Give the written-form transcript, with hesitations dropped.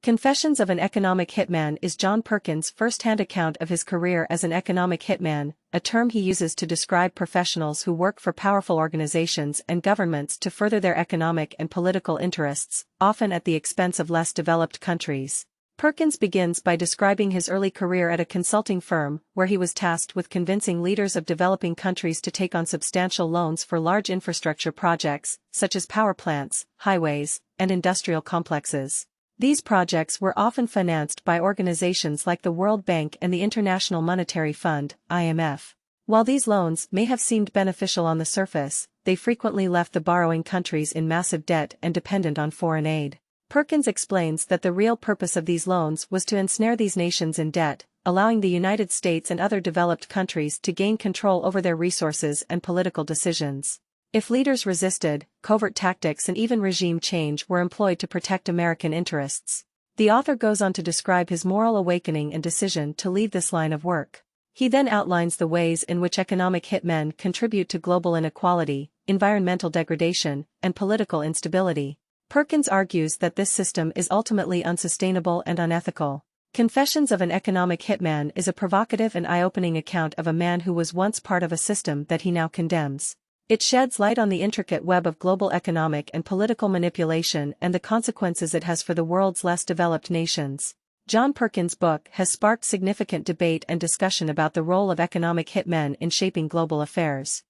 Confessions of an Economic Hitman is John Perkins' first-hand account of his career as an economic hitman, a term he uses to describe professionals who work for powerful organizations and governments to further their economic and political interests, often at the expense of less developed countries. Perkins begins by describing his early career at a consulting firm, where he was tasked with convincing leaders of developing countries to take on substantial loans for large infrastructure projects, such as power plants, highways, and industrial complexes. These projects were often financed by organizations like the World Bank and the International Monetary Fund, IMF. While these loans may have seemed beneficial on the surface, they frequently left the borrowing countries in massive debt and dependent on foreign aid. Perkins explains that the real purpose of these loans was to ensnare these nations in debt, allowing the United States and other developed countries to gain control over their resources and political decisions. If leaders resisted, covert tactics and even regime change were employed to protect American interests. The author goes on to describe his moral awakening and decision to leave this line of work. He then outlines the ways in which economic hitmen contribute to global inequality, environmental degradation, and political instability. Perkins argues that this system is ultimately unsustainable and unethical. Confessions of an Economic Hitman is a provocative and eye-opening account of a man who was once part of a system that he now condemns. It sheds light on the intricate web of global economic and political manipulation and the consequences it has for the world's less developed nations. John Perkins' book has sparked significant debate and discussion about the role of economic hitmen in shaping global affairs.